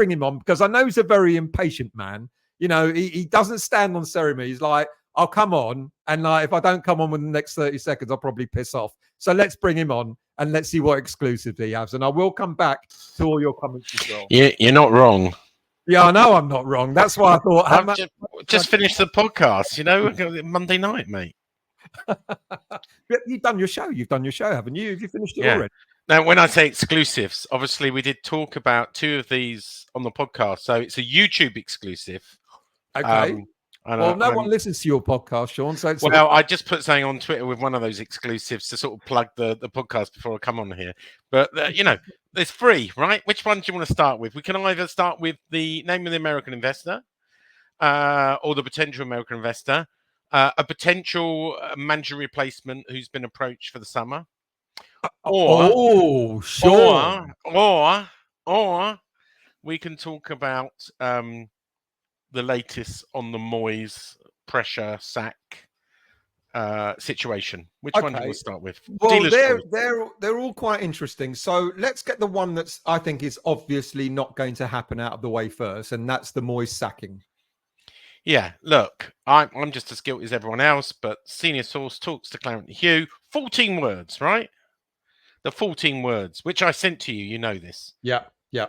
bring him on because I know he's a very impatient man. You know, he doesn't stand on ceremony. He's like, I'll come on, and like if I don't come on within the next 30 seconds, I'll probably piss off. So let's bring him on and let's see what exclusive he has. And I will come back to all your comments as well. Yeah, you're not wrong. Yeah, I know I'm not wrong. That's why I thought I've just finished the podcast. You know, Monday night, mate. You've done your show. You've done your show, haven't you? Have you finished it already? Now, when I say exclusives, obviously we did talk about 2 of these on the podcast. So it's a YouTube exclusive. Okay. Well, no one listens to your podcast, Sean. So I just put something on Twitter with one of those exclusives to sort of plug the podcast before I come on here. But, you know, there's 3, right? Which one do you want to start with? We can either start with the name of the American investor or the potential American investor, a potential manager replacement who's been approached for the summer. Or we can talk about the latest on the Moyes pressure sack situation. Which one do you want to start with? Well, they're all quite interesting. So let's get the one that's I think is obviously not going to happen out of the way first, and that's the Moyes sacking. Yeah, look, I'm just as guilty as everyone else, but senior source talks to Clarence Hugh. 14 words, right? The 14 words, which I sent to you. You know this. Yeah.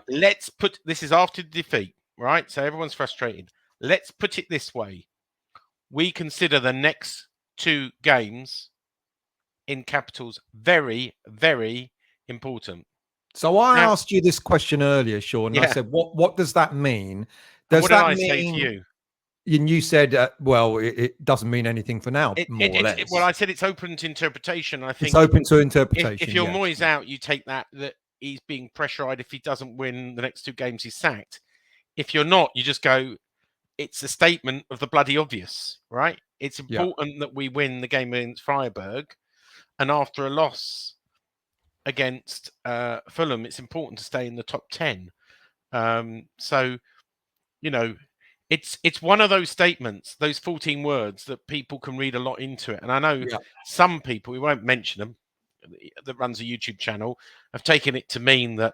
Let's put this is after the defeat, right? So everyone's frustrated. Let's put it this way: we consider the next 2 games in capitals very, very important. So I asked you this question earlier, Sean. And I said, "What does that mean?" What did I say to you? And you said, well, it doesn't mean anything for now, more or less. Well, I said it's open to interpretation. I think it's open to interpretation. If you're Moyes out, you take that he's being pressurized. If he doesn't win the next 2 games, he's sacked. If you're not, you just go, it's a statement of the bloody obvious, right? It's important that we win the game against Freiburg. And after a loss against Fulham, it's important to stay in the top 10. So, you know, it's one of those statements, those 14 words that people can read a lot into it. And I know some people, we won't mention them, that runs a YouTube channel, have taken it to mean that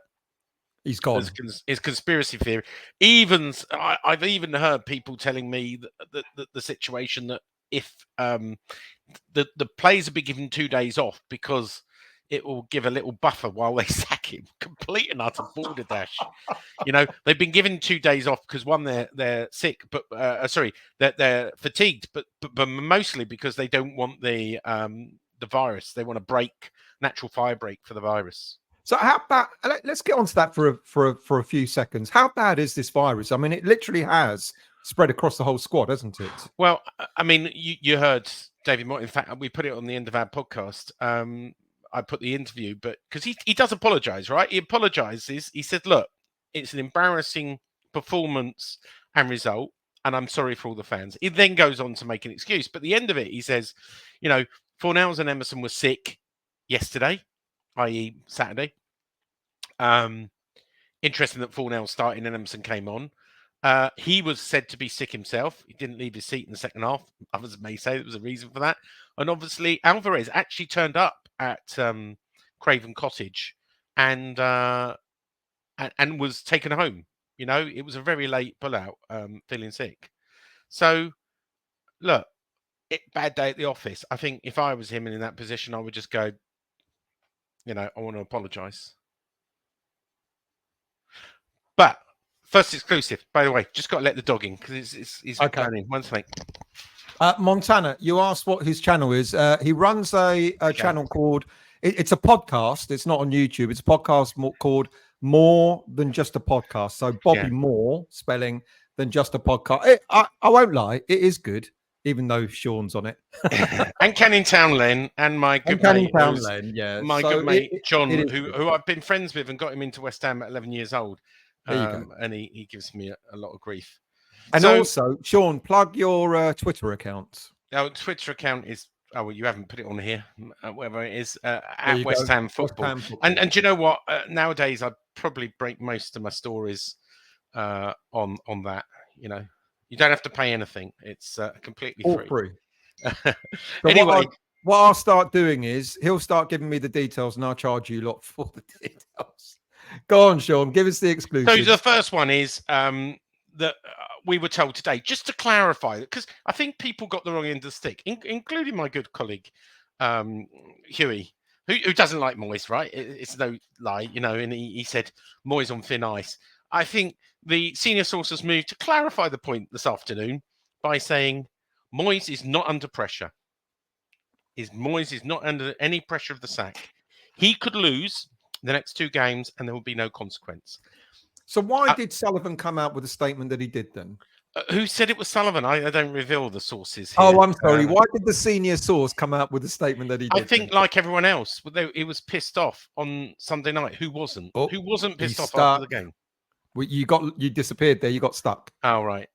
he's gone. It's conspiracy theory. I've even heard people telling me that the situation that if the players will be given 2 days off because it will give a little buffer while they sack him. Complete and utter balderdash. You know, they've been given 2 days off because one, they're sick, but they're fatigued, but mostly because they don't want the virus. They want a natural fire break for the virus. So how bad? Let's get onto that for a few seconds. How bad is this virus? I mean, it literally has spread across the whole squad, hasn't it? Well, I mean, you heard David Moyes. In fact, we put it on the end of our podcast. I put the interview, but because he does apologize, right? He apologizes. He said, look, it's an embarrassing performance and result, and I'm sorry for all the fans. He then goes on to make an excuse. But at the end of it, he says, you know, Fornells and Emerson were sick yesterday, i.e. Saturday. Interesting that Fornells started and Emerson came on. He was said to be sick himself. He didn't leave his seat in the second half. Others may say there was a reason for that. And obviously, Alvarez actually turned up at Craven Cottage and was taken home. You know, it was a very late pullout, feeling sick. So, look, bad day at the office. I think if I was him and in that position, I would just go, you know, I want to apologise. But first exclusive, by the way, just got to let the dog in because he's okay. Running. One thing. Montana, you asked what his channel is. He runs a channel called, it's a podcast. It's not on YouTube. It's a podcast called More Than Just a Podcast. So Bobby Moore, spelling than just a podcast. I won't lie. It is good, even though Sean's on it. And Canning Town Len and my good mate, my good mate John, who I've been friends with and got him into West Ham at 11 years old. And he gives me a lot of grief. And also, Sean, plug your Twitter account. Our Twitter account is, you haven't put it on here, whatever it is, at West Ham Football. And do you know what? Nowadays, I probably break most of my stories on that. You know, you don't have to pay anything. It's completely free. Anyway. What I'll start doing is he'll start giving me the details and I'll charge you a lot for the details. Go on, Sean. Give us the exclusive. So the first one is that we were told today, just to clarify, because I think people got the wrong end of the stick, including my good colleague Huey, who doesn't like Moyes, right? It's no lie, and he said Moyes on thin ice. I think the senior source has moved to clarify the point this afternoon by saying Moyes is not under pressure. Moyes is not under any pressure of the sack. He could lose the next 2 games and there will be no consequence. So why did Sullivan come out with a statement that he did then? Who said it was Sullivan? I don't reveal the sources here. Oh, I'm sorry. Why did the senior source come out with a statement that he did? I think, like everyone else, he was pissed off on Sunday night. Who wasn't? Who wasn't pissed off after the game? Well, you disappeared there. You got stuck. Oh, right.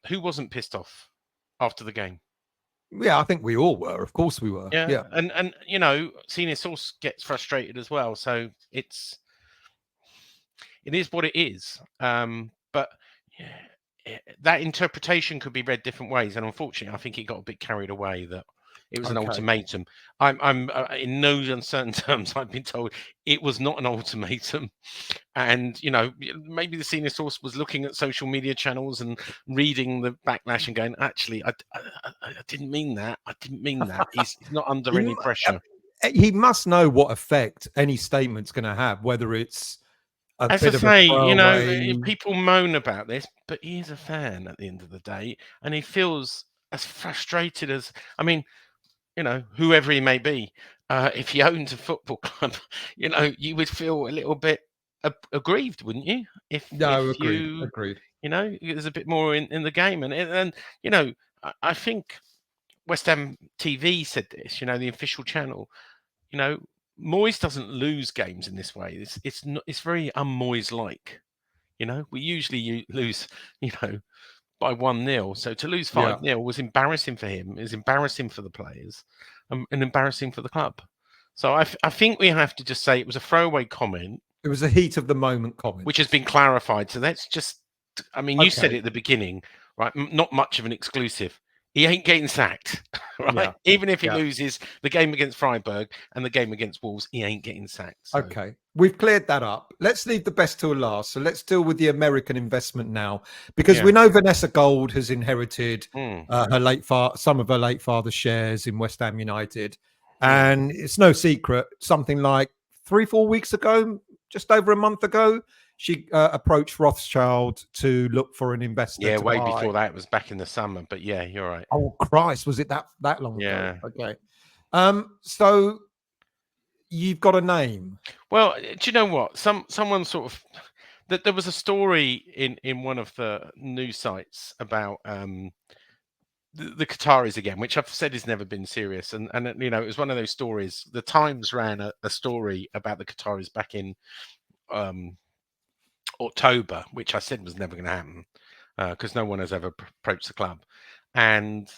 Who wasn't pissed off after the game? Yeah, I think we all were. Of course we were. Yeah. And senior source gets frustrated as well. So it is what it is. But that interpretation could be read different ways, and unfortunately, I think it got a bit carried away that it was an ultimatum. I'm in no uncertain terms, I've been told it was not an ultimatum, and maybe the senior source was looking at social media channels and reading the backlash and going, actually, I didn't mean that. I didn't mean that. He's not under any pressure. He must know what effect any statement's going to have, whether it's as I say, people moan about this, but he is a fan at the end of the day, and he feels as frustrated as, whoever he may be. If he owns a football club, you would feel a little bit aggrieved, wouldn't you? Agreed. There's a bit more in the game, and I think West Ham TV said this. The official channel. Moyes doesn't lose games in this way. It's very un-Moyes like. We usually lose, by 1-0. So to lose 5-0 was embarrassing for him. It was embarrassing for the players, and embarrassing for the club. So I think we have to just say it was a throwaway comment. It was a heat of the moment comment, which has been clarified. So that's just. You said it at the beginning, right? Not much of an exclusive. He ain't getting sacked, right? Yeah. Even if he loses the game against Freiburg and the game against Wolves, he ain't getting sacked. So. Okay, we've cleared that up. Let's leave the best till last. So let's deal with the American investment now, because we know Vanessa Gold has inherited some of her late father's shares in West Ham United, and it's no secret. Something like 3-4 weeks ago, just over a month ago, she approached Rothschild to look for an investor. Yeah, way before that. It was back in the summer. But yeah, you're right. Oh, Christ. Was it that long ago? Yeah. Okay. So you've got a name. Well, do you know what? Someone sort of... There was a story in one of the news sites about the Qataris again, which I've said has never been serious. And it was one of those stories. The Times ran a story about the Qataris back in... October, which I said was never going to happen because no one has ever approached the club. And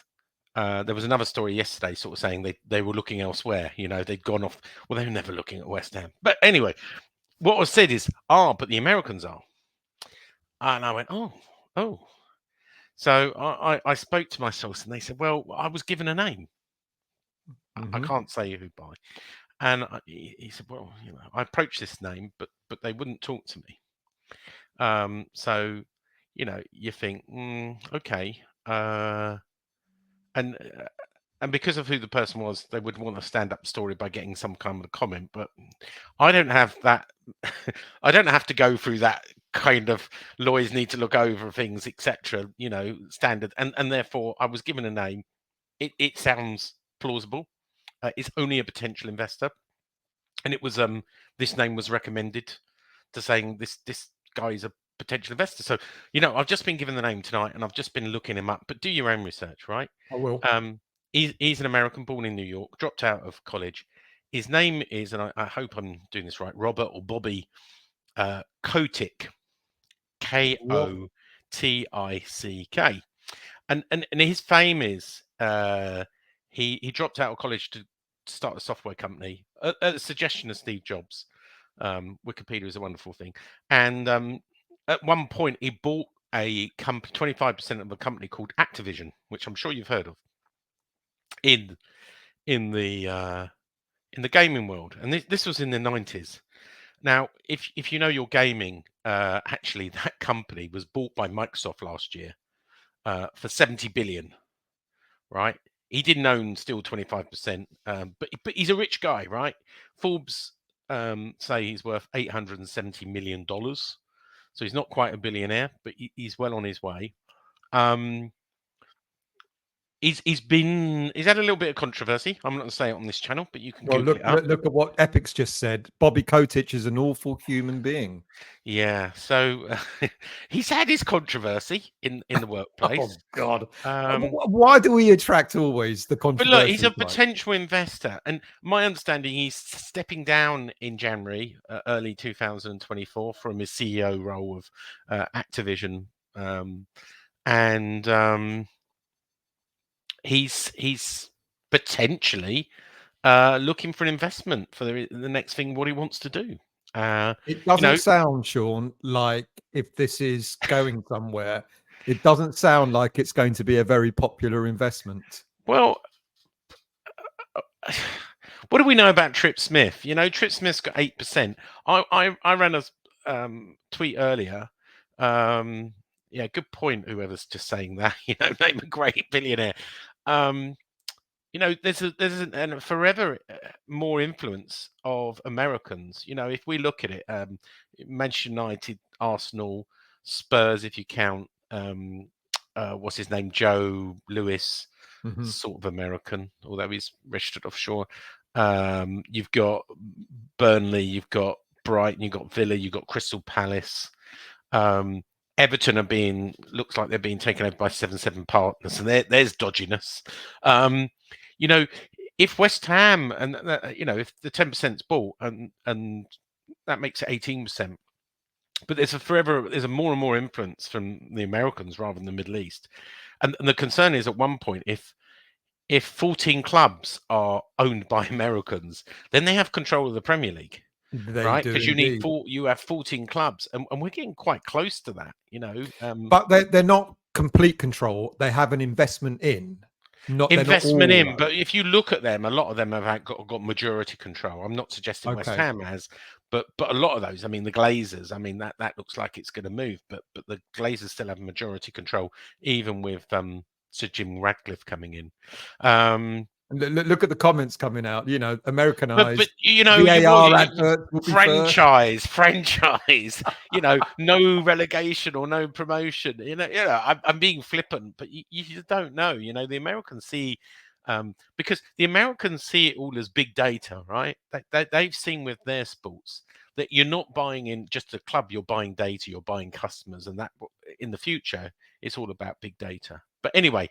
there was another story yesterday sort of saying they were looking elsewhere. They'd gone off. Well, they were never looking at West Ham. But anyway, what was said is, but the Americans are. And I went, oh. So I spoke to my source and they said, well, I was given a name. Mm-hmm. I can't say who by. And he said, well, I approached this name, but they wouldn't talk to me. So, you think, okay. And because of who the person was, they would want a stand-up story by getting some kind of comment. But I don't have that. I don't have to go through that kind of lawyers need to look over things, etc. Standard. And therefore, I was given a name. It sounds plausible. It's only a potential investor, and it was this name was recommended to saying this guy is a potential investor. So I've just been given the name tonight, and I've just been looking him up. But do your own research, right? I will. He's an American born in New York, dropped out of college. His name is, and I hope I'm doing this right, Robert or Bobby Kotick, Kotick, and his fame is he dropped out of college to start a software company at the suggestion of Steve Jobs. Wikipedia is a wonderful thing, and at one point he bought a company, 25% of a company called Activision, which I'm sure you've heard of in the gaming world, and this was in the 90s. Now, if you know your gaming, actually that company was bought by Microsoft last year for 70 billion, right? He didn't own still 25%, but he's a rich guy, right? Forbes say he's worth $870 million. So he's not quite a billionaire, but he's well on his way. He's had a little bit of controversy. I'm not going to say it on this channel, but you can Google it up. Look at what Epic's just said. Bobby Kotick is an awful human being. Yeah, so he's had his controversy in the workplace. Oh God! Why do we attract always the controversy? But look, he's a potential investor, and my understanding, he's stepping down in January, early 2024, from his CEO role of Activision, and he's potentially looking for an investment for the next thing, what he wants to do. It doesn't sound, Sean, like if this is going somewhere, it doesn't sound like it's going to be a very popular investment. Well, what do we know about Trip Smith? Trip Smith's got 8%. I ran a tweet earlier. Yeah, good point. Whoever's just saying that, name a great billionaire. There's a forever more influence of Americans. If we look at it, Manchester United, Arsenal, Spurs, if you count, what's his name, Joe Lewis, sort of American, although he's registered offshore. You've got Burnley, you've got Brighton, you've got Villa, you've got Crystal Palace. Everton looks like they're being taken over by 7 partners, and there's dodginess. If West Ham and if the 10%'s bought and that makes it 18%, but there's a more and more influence from the Americans rather than the Middle East, and the concern is at one point if 14 clubs are owned by Americans, then they have control of the Premier League. Right, because you have 14 clubs, and we're getting quite close to that, But they're not complete control. They have an investment in, but if you look at them, a lot of them have got majority control. I'm not suggesting West Ham has, but a lot of those. I mean, the Glazers. I mean, that looks like it's going to move, but the Glazers still have majority control, even with Sir Jim Radcliffe coming in. Look at the comments coming out. Americanized. But franchise. No relegation or no promotion. I'm being flippant, but you don't know. The Americans see, because the Americans see it all as big data, right? They've seen with their sports that you're not buying in just a club, you're buying data, you're buying customers, and that in the future it's all about big data. But anyway,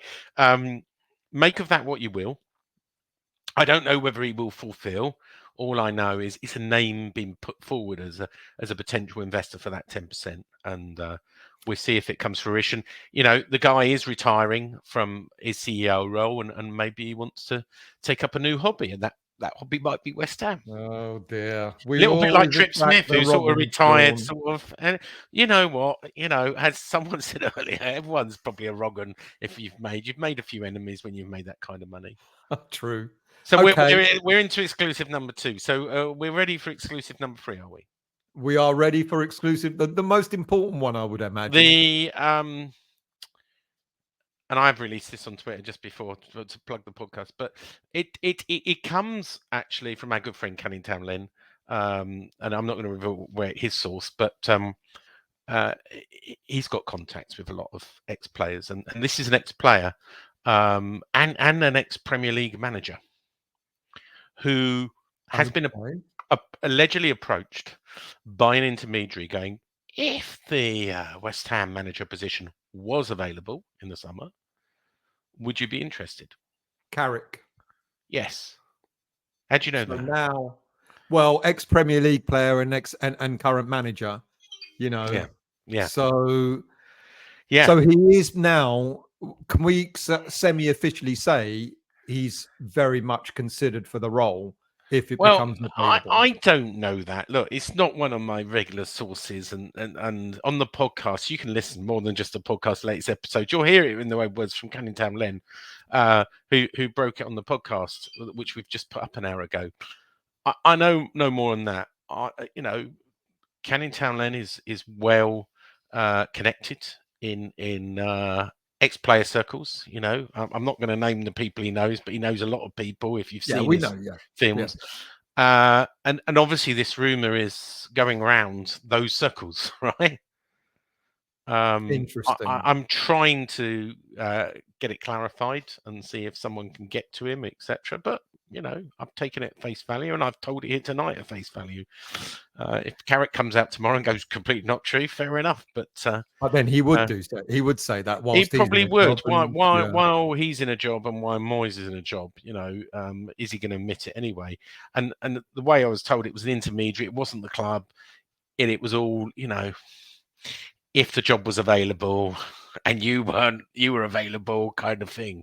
make of that what you will. I don't know whether he will fulfill. All I know is it's a name being put forward as a potential investor for that 10%, and we'll see if it comes fruition. The guy is retiring from his CEO role, and maybe he wants to take up a new hobby, and that hobby might be West Ham. Oh dear, a little bit like Trip Smith, who sort of retired, and you know what? As someone said earlier, everyone's probably a wrong if you've made a few enemies when you've made that kind of money. True. So we're into exclusive number 2. So we're ready for exclusive number 3, are we? We are ready for exclusive, the most important one, I would imagine. And I've released this on Twitter just before to plug the podcast, but it comes actually from our good friend Canning Town Len, and I'm not going to reveal where his source, but he's got contacts with a lot of ex-players, and this is an ex-player and an ex-Premier League manager who has been allegedly approached by an intermediary going, if the West Ham manager position was available in the summer, would you be interested? Carrick. Yes. How do you know that? Now, well, ex-Premier League player and current manager, Yeah. So he is now, can we semi-officially say he's very much considered for the role if it becomes available? I don't know that. Look, it's not one of my regular sources, and on the podcast you can listen more than just the podcast latest episode. You'll hear it in the words from Canning Town Len, who broke it on the podcast, which we've just put up an hour ago. I know no more on that. you know, Canning Town Len is well connected in ex-player circles. You know, I'm not going to name the people he knows, but he knows a lot of people. If you've seen his films, and obviously this rumor is going around those circles, right? Interesting. I'm trying to get it clarified and see if someone can get to him, etc. But you know, I've taken it at face value, and I've told it here tonight at face value. If Carrick comes out tomorrow and goes completely not true, fair enough. But then he would do so. He would say that whilst he probably would. While he's in a job and while Moyes is in a job, you know, is he going to admit it anyway? And the way I was told, it was an intermediary. It wasn't the club, and it was all, you know, if the job was available and you were available, kind of thing.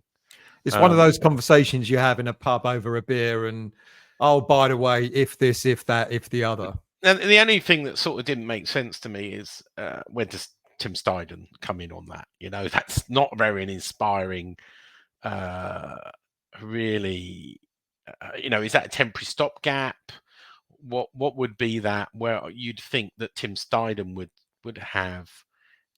It's one of those conversations you have in a pub over a beer, and oh, by the way, if this, if that, if the other. And the only thing that sort of didn't make sense to me is when does Tim Steidten come in on that? You know, that's not very inspiring. Really, you know, is that a temporary stopgap? What would be that? Where you'd think that Tim Steidten would have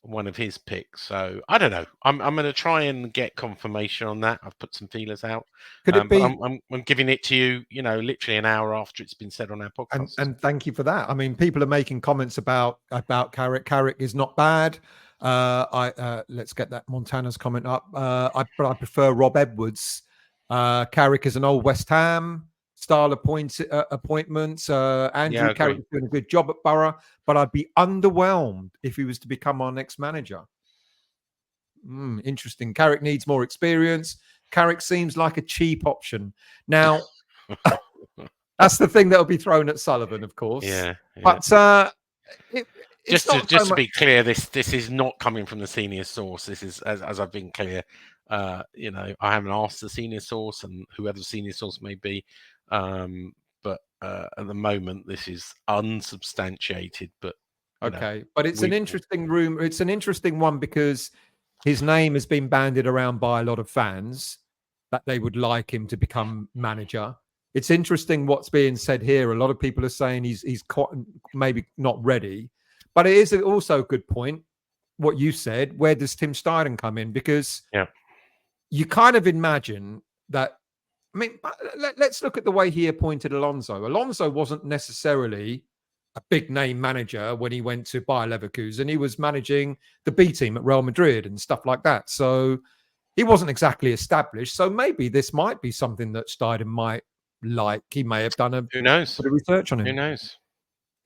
one of his picks. So I don't know. I'm going to try and get confirmation on that. I've put some feelers out. Could it be? I'm giving it to you, you know, literally an hour after it's been said on our podcast. And thank you for that. I mean, people are making comments about Carrick. Carrick is not bad. Let's get that Montana's comment up. But I prefer Rob Edwards. Carrick is an old West Ham style appointment. Andrew Carrick is doing a good job at Borough, but I'd be underwhelmed if he was to become our next manager. Interesting. Carrick needs more experience. Carrick seems like a cheap option. Now, that's the thing that will be thrown at Sullivan, of course. Yeah. But just to be clear, this is not coming from the senior source. This is, as I've been clear, you know, I haven't asked the senior source and whoever the senior source may be. But at the moment, this is unsubstantiated. But okay, but it's an interesting rumor. It's an interesting one because his name has been bandied around by a lot of fans that they would like him to become manager. It's interesting what's being said here. A lot of people are saying he's maybe not ready, but it is also a good point what you said. Where does Tim Steidten come in? Because you kind of imagine that. I mean, let's look at the way he appointed Alonso. Alonso wasn't necessarily a big name manager when he went to Bayer Leverkusen. He was managing the B team at Real Madrid and stuff like that. So he wasn't exactly established. So maybe this might be something that Steidten might like. He may have done a bit of research on him. Who knows?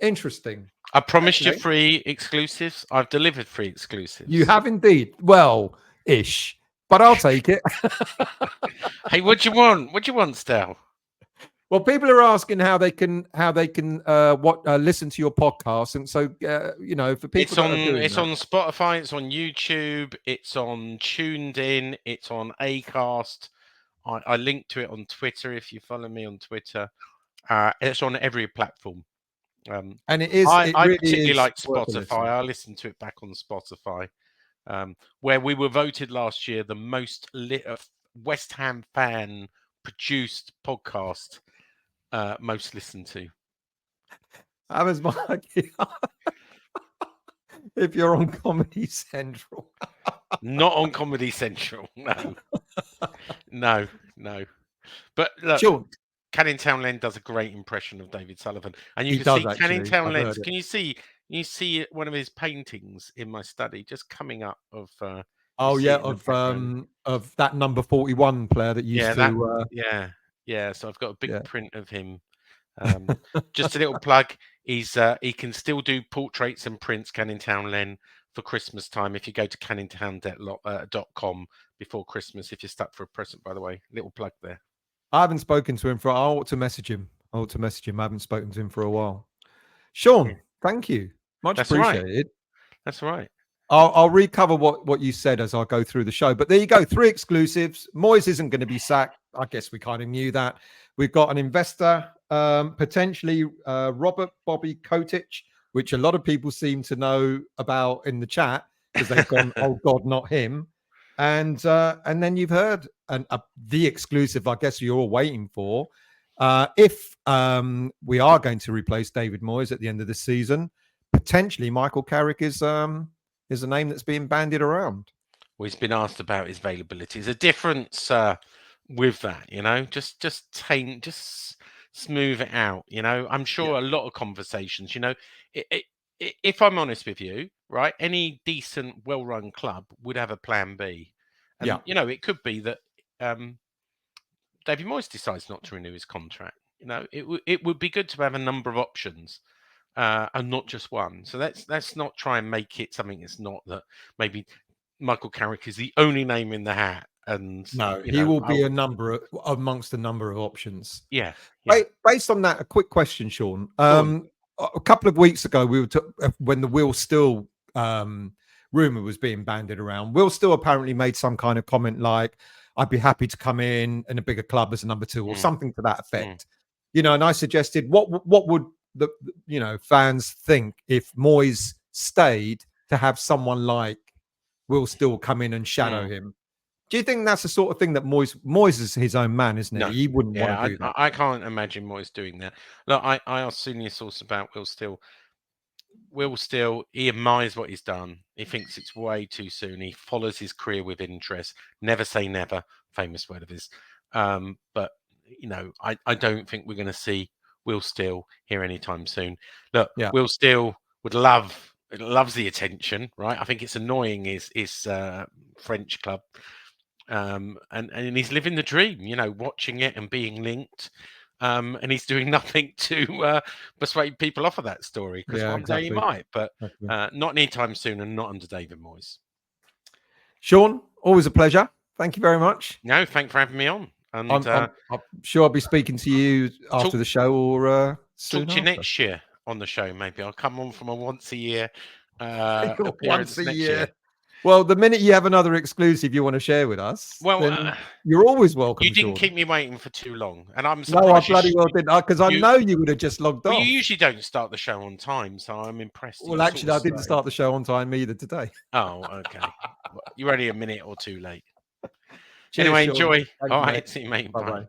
Interesting. I promised you free exclusives. I've delivered free exclusives. You have indeed. Well, ish. But I'll take it. Hey, what do you want? What do you want, Stel? Well, people are asking how they can listen to your podcast, and so you know, for people, it's on Spotify, it's on YouTube, it's on Tuned In, it's on Acast. I link to it on Twitter if you follow me on Twitter. It's on every platform. And it is. I particularly like Spotify. I listen to it back on Spotify. Where we were voted last year the most West Ham fan produced podcast, most listened to. That was my if you're on Comedy Central. Not on Comedy Central, no. But look, sure. Canning Town Len does a great impression of David Sullivan, and you can see Canning Town Len. Can you see? You see one of his paintings in my study just coming up of. Of that number 41 player that used to. Yeah. So I've got a big print of him. Just a little plug. He can still do portraits and prints. Canning Town Len for Christmas time. If you go to canningtown.com before Christmas, if you're stuck for a present, by the way, little plug there. I haven't spoken to him I ought to message him. I haven't spoken to him for a while. Sean, thank you. Much appreciated. Right. That's right. I'll recover what you said as I go through the show. But there you go, 3 exclusives. Moyes isn't going to be sacked. I guess we kind of knew that. We've got an investor, potentially Bobby Kotick, which a lot of people seem to know about in the chat because they've gone, oh God, not him. And then you've heard the exclusive, I guess you're all waiting for. If we are going to replace David Moyes at the end of the season, potentially Michael Carrick is a name that's being bandied around. Well, he's been asked about his availability. There's a difference with that, just smooth it out. I'm sure a lot of conversations, if I'm honest with you, right, any decent, well-run club would have a plan B. And, it could be that David Moyes decides not to renew his contract. It would be good to have a number of options and not just one. So let's not try and make it something it's not, that maybe Michael Carrick is the only name in the hat. And no, he will be amongst a number of options. Yeah. Based on that, a quick question, Sean. A couple of weeks ago, we were when the Will Still rumor was being bandied around. Will Still apparently made some kind of comment like, "I'd be happy to come in a bigger club as a number 2," or something to that effect. And I suggested, what would the fans think if Moyes stayed to have someone like Will Still come in and shadow him? Do you think that's the sort of thing that Moyes is his own man, isn't he? No. He wouldn't want to do that. I can't imagine Moyes doing that. Look, I asked senior source about Will Still. Will Still, he admires what he's done. He thinks it's way too soon. He follows his career with interest. Never say never, famous word of his. But I don't think we're going to see Will Still here anytime soon. Look, Will Still loves the attention, right? I think it's annoying his French club. And he's living the dream, watching it and being linked. And he's doing nothing to persuade people off of that story, because one day he might, but not anytime soon, and not under David Moyes. Sean, always a pleasure. Thank you very much. No, thanks for having me on. And I'm sure I'll be speaking to you after the show, or soon talk to you next year on the show. Maybe I'll come on from a once a year appearance next year. Well, the minute you have another exclusive you want to share with us, then you're always welcome. You didn't keep me waiting for too long, and I'm surprised. No, I bloody well didn't, because I know you would have just logged off. You usually don't start the show on time, so I'm impressed. Well, actually, I didn't start the show on time either today. Oh, okay. You're only a minute or two late. Cheers, anyway, Sean. enjoy. Thank All you, right, mate. see you, mate. Bye-bye.